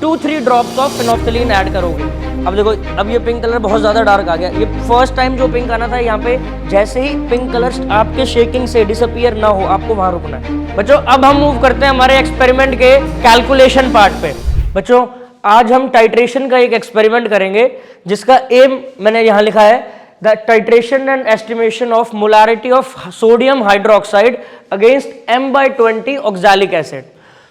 2-3 drops of फिनोफ्थिलीन add करोगे। अब देखो, अब ये पिंक कलर बहुत ज़्यादा डार्क आ गया। ये फर्स्ट टाइम जो पिंक आना था, यहाँ पे जैसे ही पिंक कलर आपके शेकिंग से डिसअपीयर ना हो, आपको वहाँ रुकना है। बच्चों अब हम मूव करते हैं हमारे एक्सपेरिमेंट के कैलकुलेशन पार्ट पे। बच्चों आज हम टाइट्रेशन का एक एक्सपेरिमेंट करेंगे जिसका एम मैंने यहाँ लिखा है, the titration and estimation of molarity of sodium hydroxide against M/20 oxalic acid.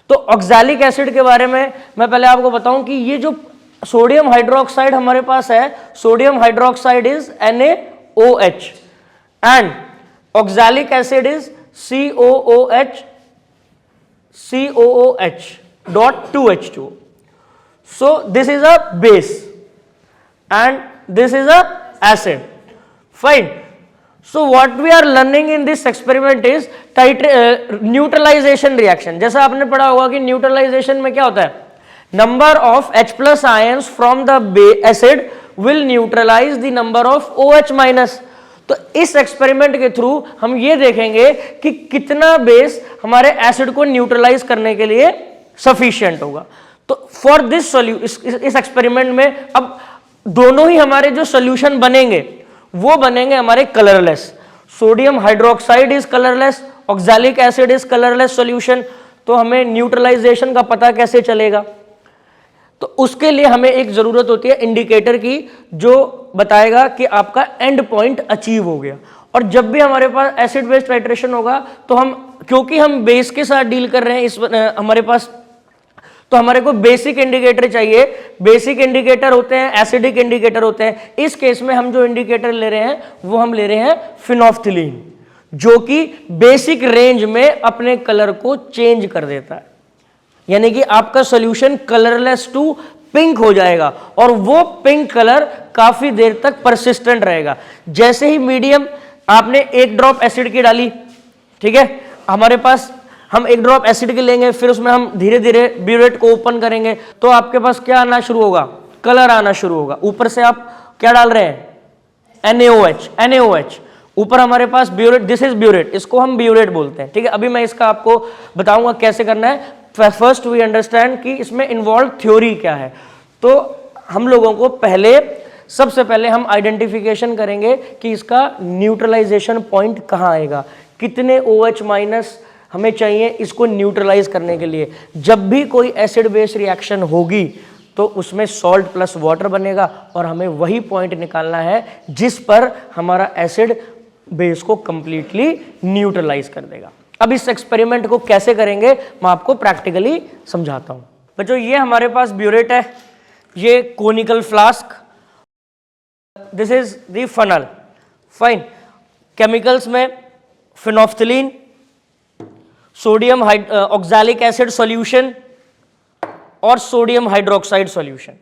तो ऑक्सैलिक एसिड के बारे में मैं पहले आपको बताऊं कि ये जो सोडियम हाइड्रोक्साइड हमारे पास है, sodium hydroxide is NaOH and oxalic acid is COOH.2H2O. So this is a base and this is a acid. Fine. So what we are learning in this experiment is neutralization reaction. जैसा आपने पढ़ा होगा कि neutralization में क्या होता है, number of H plus ions from the acid will neutralize the number of OH minus. तो इस एक्सपेरिमेंट के थ्रू हम ये देखेंगे कि कितना बेस हमारे एसिड को न्यूट्रलाइज करने के लिए सफिशिएंट होगा। तो फॉर दिस इस एक्सपेरिमेंट में अब दोनों ही हमारे जो सॉल्यूशन बनेंगे वो बनेंगे हमारे colourless. Sodium hydroxide is colourless, oxalic acid is colourless solution. तो हमें न्यूट्रलाइजेशन का पता कैसे चलेगा? तो उसके लिए हमें एक जरूरत होती है इंडिकेटर की, जो बताएगा कि आपका एंड पॉइंट अचीव हो गया। और जब भी हमारे पास एसिड बेस टाइट्रेशन होगा तो हम, क्योंकि हम बेस के साथ डील कर रहे हैं इस हमारे पास, तो हमारे को बेसिक इंडिकेटर चाहिए। बेसिक इंडिकेटर होते हैं, एसिडिक इंडिकेटर होते हैं। इस केस में हम जो इंडिकेटर ले रहे हैं वो हम ले रहे हैं फिनोफ्थिलीन, जो कि बेसिक रेंज में अपने कलर को चेंज कर देता है, यानी कि आपका सॉल्यूशन कलरलेस टू पिंक हो जाएगा और वो पिंक कलर काफी देर तक परसिस्टेंट रहेगा। जैसे ही मीडियम आपने एक ड्रॉप एसिड की डाली, ठीक है, हमारे पास हम एक ड्रॉप एसिड की लेंगे, फिर उसमें हम धीरे धीरे ब्यूरेट को ओपन करेंगे तो आपके पास क्या आना शुरू होगा, कलर आना शुरू होगा। ऊपर से आप क्या डाल रहे हैं, NaOH। ऊपर हमारे पास ब्यूरेट, दिस इज ब्यूरेट, इसको हम ब्यूरेट बोलते हैं, ठीक है। अभी मैं इसका आपको बताऊंगा कैसे करना है। फर्स्ट वी अंडरस्टैंड कि इसमें इन्वॉल्व थ्योरी क्या है। तो हम लोगों को सबसे पहले हम आइडेंटिफिकेशन करेंगे कि इसका न्यूट्रलाइजेशन पॉइंट कहाँ आएगा, कितने OH माइनस हमें चाहिए इसको न्यूट्रलाइज करने के लिए। जब भी कोई एसिड बेस रिएक्शन होगी तो उसमें सॉल्ट प्लस वाटर बनेगा और हमें वही पॉइंट निकालना है जिस पर हमारा एसिड बेस को कंप्लीटली न्यूट्रलाइज कर देगा। अब इस एक्सपेरिमेंट को कैसे करेंगे मैं आपको प्रैक्टिकली समझाता हूं। बच्चों ये हमारे पास ब्यूरेट है, ये conical flask, this is the funnel. Fine. Chemicals में फिनोफ्थिलीन, सोडियम ऑक्सैलिक एसिड सॉल्यूशन और सोडियम हाइड्रोक्साइड सॉल्यूशन।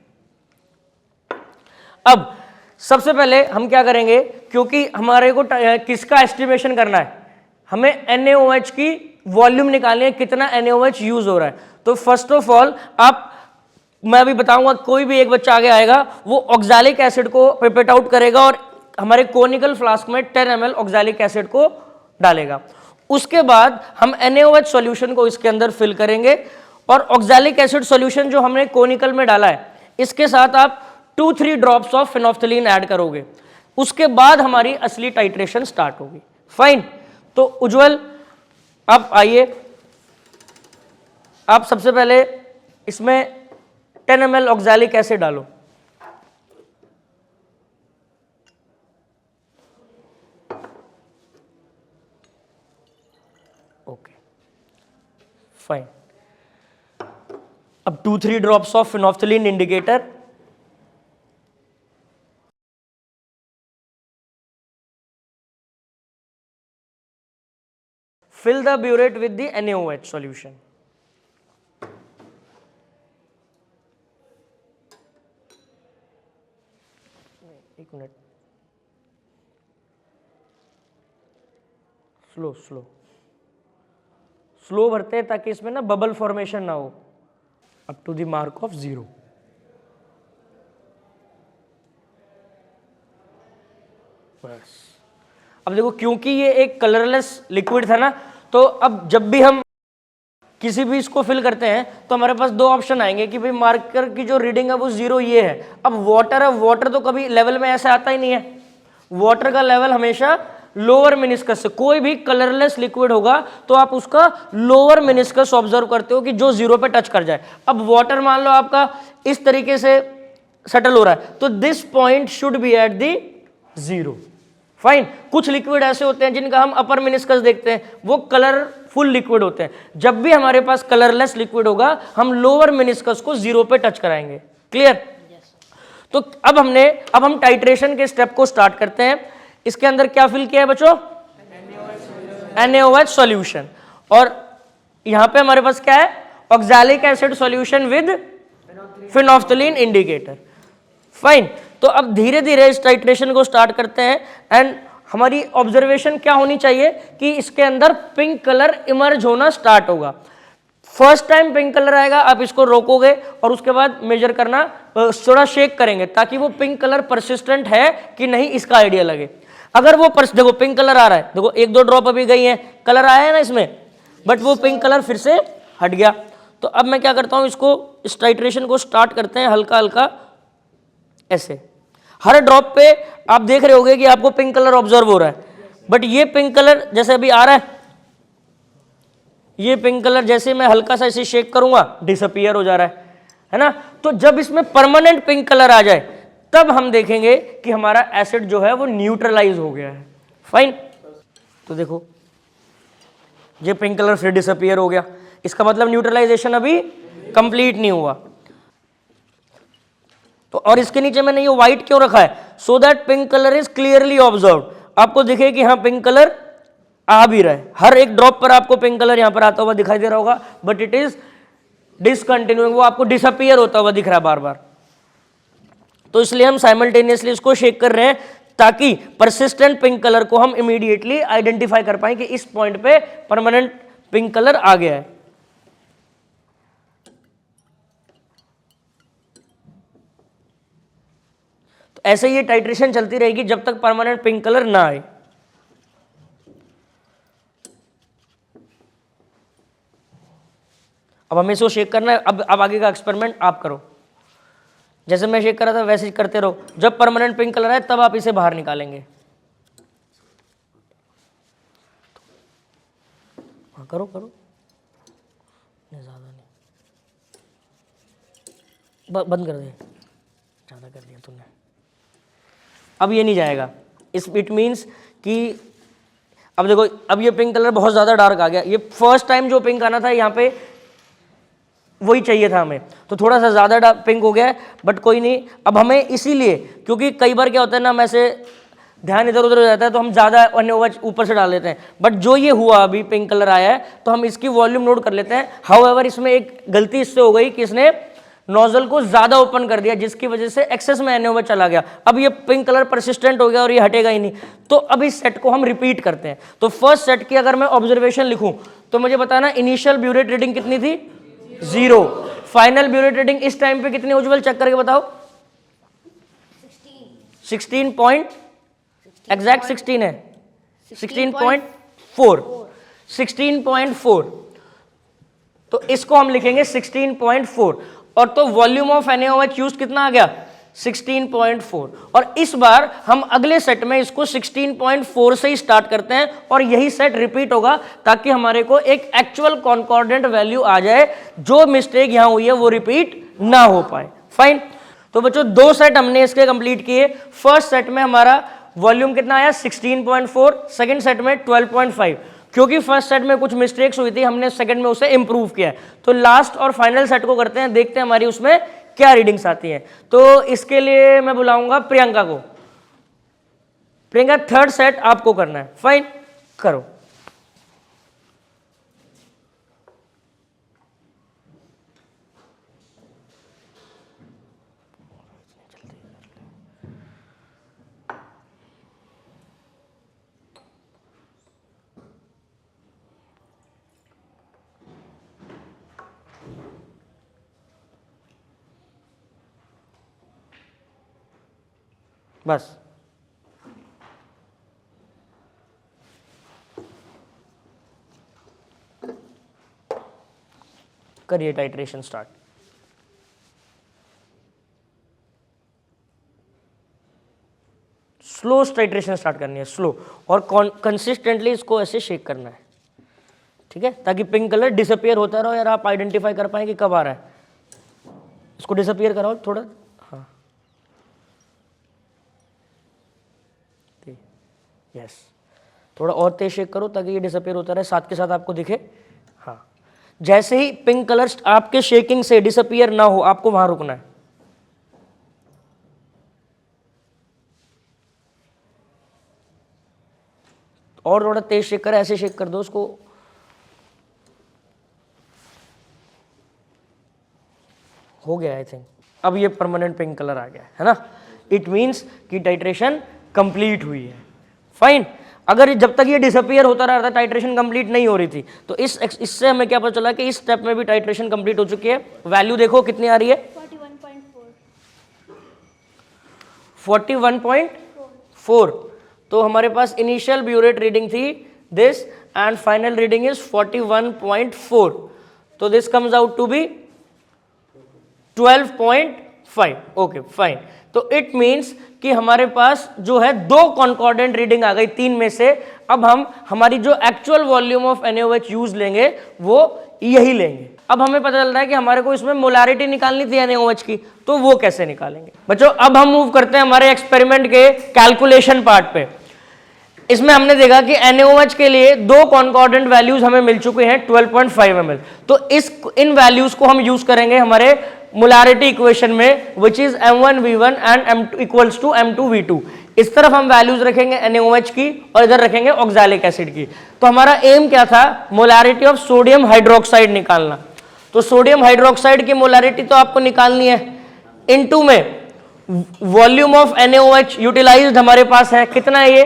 अब सबसे पहले हम क्या करेंगे, क्योंकि हमारे को किसका एस्टिमेशन करना है, हमें NaOH की वॉल्यूम निकालनी है, कितना NaOH यूज हो रहा है। तो फर्स्ट ऑफ ऑल मैं अभी बताऊंगा, कोई भी एक बच्चा आगे आएगा वो ऑक्सैलिक एसिड को पिपेट आउट करेगा और हमारे कोनिकल फ्लास्क में 10 ml ऑक्सैलिक एसिड को डालेगा। उसके बाद हम NaOH सॉल्यूशन को इसके अंदर फिल करेंगे और ऑक्सैलिक एसिड सॉल्यूशन जो हमने कोनिकल में डाला है इसके साथ आप 2-3 ड्रॉप्स ऑफ फिनोफ्थिलीन ऐड करोगे। उसके बाद हमारी असली टाइट्रेशन स्टार्ट होगी। फाइन। तो उज्जवल आप आइए, आप सबसे पहले इसमें 10 ml ऑक्सैलिक एसिड डालो। Okay fine. अब 2-3 drops of phenolphthalein indicator, fill the burette with the NaOH solution. एक मिनट, स्लो भरते हैं ताकि इसमें ना बबल फॉर्मेशन ना हो, up to the mark of 0। बस। अब देखो, क्योंकि ये एक कलरलेस लिक्विड था ना, तो अब जब भी हम किसी भी इसको फिल करते हैं तो हमारे पास दो ऑप्शन आएंगे कि भाई मार्कर की जो रीडिंग है वो 0 ये है। अब वाटर है, वाटर तो कभी लेवल में ऐसे आता ही नहीं है, वाटर का लेवल हमेशा लोअर मेनिस्कस से, कोई भी कलरलेस लिक्विड होगा तो आप उसका लोअर मेनिस्कस ऑब्जर्व करते हो कि जो 0 पे टच कर जाए। अब वाटर मान लो आपका इस तरीके से सेटल हो रहा है तो this point should be at the 0। Fine. कुछ लिक्विड ऐसे होते हैं जिनका हम अपर मेनिस्कस देखते हैं, वो कलरफुल लिक्विड होते हैं। जब भी हमारे पास कलरलेस लिक्विड होगा हम लोअर मेनिस्कस को 0 पे टच कराएंगे। क्लियर? तो अब हम टाइट्रेशन के स्टेप को स्टार्ट करते हैं। इसके अंदर क्या फिल किया है बच्चों? NaOH solution. और यहां पे हमारे पास क्या है? Oxalic acid solution with phenolphthalein indicator. Fine. तो अब धीरे धीरे इस टाइट्रेशन को स्टार्ट करते हैं एंड हमारी ऑब्जर्वेशन क्या होनी चाहिए कि इसके अंदर पिंक कलर इमर्ज होना स्टार्ट होगा। फर्स्ट टाइम पिंक कलर आएगा, आप इसको रोकोगे और उसके बाद मेजर करना, थोड़ा शेक करेंगे ताकि वो पिंक कलर परसिस्टेंट है कि नहीं इसका आइडिया लगे। अगर वो देखो पिंक कलर आ रहा है, देखो 1-2 ड्रॉप अभी गई है, कलर आया है ना इसमें, बट वो पिंक कलर फिर से हट गया। तो अब मैं क्या करता हूं, इसको इस टाइट्रेशन को स्टार्ट करते हैं हल्का हल्का ऐसे। हर ड्रॉप पे आप देख रहे होगे कि आपको पिंक कलर ऑब्जर्व हो रहा है, बट ये पिंक कलर जैसे अभी आ रहा है, ये पिंक कलर जैसे मैं हल्का सा इसे शेक करूंगा डिसअपीयर हो जा रहा है ना। तो जब इसमें परमानेंट पिंक कलर आ जाए तब हम देखेंगे कि हमारा एसिड जो है वो न्यूट्रलाइज हो गया है। फाइन। तो देखो ये पिंक कलर फिर डिसअपीयर हो गया, इसका मतलब न्यूट्रलाइजेशन अभी कंप्लीट नहीं हुआ। तो और इसके नीचे मैंने ये व्हाइट क्यों रखा है? So that pink colour is clearly observe, आपको दिखे कि हाँ पिंक कलर आ भी रहा है। हर एक ड्रॉप पर आपको पिंक कलर यहां पर आता हुआ दिखाई दे रहा होगा, बट इट इज डिसकंटिन्यूइंग, वो आपको डिसअपीयर होता हुआ दिख रहा है बार बार। तो इसलिए हम साइमल्टेनियसली इसको शेक कर रहे हैं ताकि परसिस्टेंट पिंक कलर को हम इमीडिएटली आइडेंटिफाई कर पाए कि इस पॉइंट पे परमानेंट पिंक कलर आ गया है। तो ऐसे ये टाइट्रेशन चलती रहेगी जब तक परमानेंट पिंक कलर ना आए। अब हमें इसको शेक करना है। अब आगे का एक्सपेरिमेंट आप करो, जैसे मैं शेक कर रहा था वैसे ही करते रहो। जब परमानेंट पिंक कलर आए तब आप इसे बाहर निकालेंगे। हाँ करो करो, नहीं ज़्यादा नहीं, बंद कर दे, ज़्यादा कर दिया तुमने। अब ये नहीं जाएगा, इट मीन्स कि अब देखो अब ये पिंक कलर बहुत ज़्यादा डार्क आ गया। ये फर्स्ट टाइम जो पिंक आना था यहाँ पे वही चाहिए था हमें, तो थोड़ा सा ज़्यादा पिंक हो गया है, बट कोई नहीं। अब हमें इसीलिए, क्योंकि कई बार क्या होता है ना, हम ऐसे ध्यान इधर उधर हो जाता है तो हम ज़्यादा NaOH ऊपर से डाल देते हैं, बट जो ये हुआ अभी पिंक कलर आया है तो हम इसकी वॉल्यूम नोट कर लेते हैं। हाउएवर इसमें एक गलती इससे हो गई कि इसने नोजल को ज़्यादा ओपन कर दिया जिसकी वजह से एक्सेस में NaOH चला गया। अब ये पिंक कलर परसिस्टेंट हो गया और ये हटेगा ही नहीं। तो अब इस सेट को हम रिपीट करते हैं। तो फर्स्ट सेट की अगर मैं ऑब्जर्वेशन लिखूं तो मुझे बताना इनिशियल ब्यूरेट रीडिंग कितनी थी? 0। फाइनल ब्यूरेट रीडिंग इस टाइम पे कितनी उज्जवल, चेक करके बताओ। 16 पॉइंट एग्जैक्ट 16 है, 16.4, 16.4। तो इसको हम लिखेंगे 16.4। और तो वॉल्यूम ऑफ NaOH यूज कितना आ गया? 16.4। और इस बार हम अगले सेट में इसको 16.4 से ही स्टार्ट करते हैं और यही सेट रिपीट होगा ताकि हमारे को एक एक्चुअल कॉन्कॉर्डेंट वैल्यू आ जाए, जो मिस्टेक यहां हुई है वो रिपीट ना हो पाए। फाइन। तो बच्चों 2 सेट हमने इसके कंप्लीट किए। फर्स्ट सेट में हमारा वॉल्यूम कितना आया? 16.4। सेकंड सेट में 12.5। क्योंकि फर्स्ट सेट में कुछ मिस्टेक्स हुई थी, हमने सेकंड में उसे इंप्रूव किया है। तो लास्ट और फाइनल सेट को करते हैं, देखते हैं हमारी उसमें क्या रीडिंग्स आती हैं। तो इसके लिए मैं बुलाऊंगा प्रियंका को। प्रियंका थर्ड सेट आपको करना है। फाइन, करो। बस करिए titration start. Slow titration start करनी है, स्लो, और कंसिस्टेंटली इसको ऐसे शेक करना है, ठीक है, ताकि पिंक कलर डिसअपियर होता रहो यार, आप आइडेंटिफाई कर पाए कि कब आ रहा है। इसको डिसअपियर कराओ थोड़ा, हाँ, यस, थोड़ा और तेज शेक करो ताकि ये डिसअपियर होता रहे, साथ के साथ आपको दिखे। हाँ, जैसे ही पिंक कलर आपके शेकिंग से डिसअपियर ना हो, आपको वहां रुकना है। और थोड़ा तेज शेक कर, ऐसे शेक कर दो उसको। हो गया आई थिंक, अब ये परमानेंट पिंक कलर आ गया है ना, इट मींस कि टाइट्रेशन कंप्लीट हुई है। फाइन, अगर जब तक ये डिसअपियर होता रहा था, टाइट्रेशन कंप्लीट नहीं हो रही थी, तो इससे हमें क्या पता चला कि इस स्टेप में भी टाइट्रेशन कंप्लीट हो चुकी है। वैल्यू देखो कितनी आ रही है, 41.4। तो हमारे पास इनिशियल ब्यूरेट रीडिंग थी this and final reading is 41.4, तो this comes out to be 12.5। Okay fine, तो इट मींस कि हमारे पास जो है दो कॉन्कॉर्डेंट रीडिंग आ गई तीन में से। अब हम हमारी जो actual volume of NaOH use लेंगे वो यही लेंगे। अब हमें पता चल रहा है कि हमारे को इसमें मोलारिटी निकालनी थी NaOH की, तो वो कैसे निकालेंगे बच्चों। अब हम मूव करते हैं हमारे एक्सपेरिमेंट के कैलकुलेशन पार्ट पे। इसमें हमने देखा कि NaOH के लिए दो कॉन्कॉर्डेंट वैल्यूज हमें मिल चुके हैं 12.5 ml, तो इन वैल्यूज को हम यूज करेंगे हमारे मोलारिटी इक्वेशन में, which is M1V1 and M2 equals to M2V2। इस तरफ हम वैल्यूज रखेंगे NaOH की और इधर रखेंगे ऑक्सैलिक एसिड की। तो हमारा एम क्या था, मोलारिटी ऑफ सोडियम हाइड्रोक्साइड निकालना। तो सोडियम हाइड्रोक्साइड की मोलारिटी तो आपको निकालनी है, इनटू में वॉल्यूम ऑफ NaOH यूटिलाइज्ड हमारे पास है, कितना है ये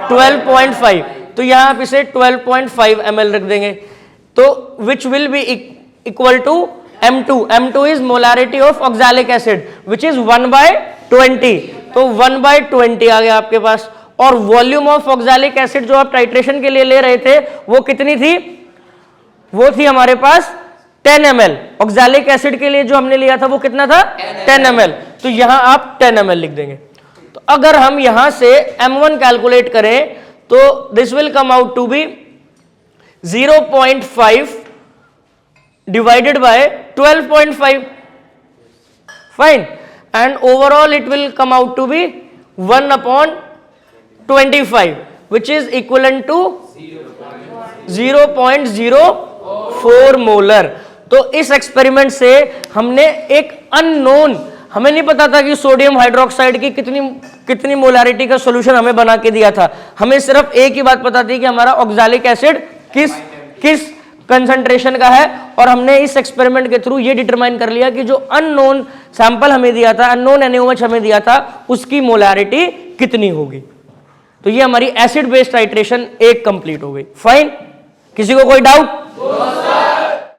12.5, तो यहां आप इसे 12.5 ml रख देंगे, तो which will be equal to M2। M2 is molarity of oxalic acid which is 1/20, तो 1/20 आ गया आपके पास। और वॉल्यूम ऑफ ऑक्सैलिक एसिड जो आप टाइट्रेशन के लिए ले रहे थे वो कितनी थी, वो थी हमारे पास 10 ml। ऑक्सैलिक एसिड के लिए जो हमने लिया था वो कितना था 10 ml, तो यहां आप 10 ml लिख देंगे। तो अगर हम यहां से M1 कैलकुलेट करें तो this will come out to be 0.5 divided by 12.5, fine, and overall it will come out to be 1/25, which is equivalent to 0.04 molar. तो इस एक्सपेरिमेंट से हमने एक अननोन, हमें नहीं पता था कि सोडियम हाइड्रोक्साइड की कितनी मोलारिटी का सॉल्यूशन हमें बना के दिया था, हमें सिर्फ एक ही बात पता थी कि हमारा ऑक्सैलिक एसिड किस कंसंट्रेशन का है, और हमने इस एक्सपेरिमेंट के थ्रू ये डिटरमाइन कर लिया कि जो अननोन सैंपल हमें दिया था, अननोन NaOH हमें दिया था, उसकी मोलारिटी कितनी होगी। तो ये हमारी एसिड बेस्ड टाइट्रेशन एक कंप्लीट हो गई। फाइन, किसी को कोई डाउट?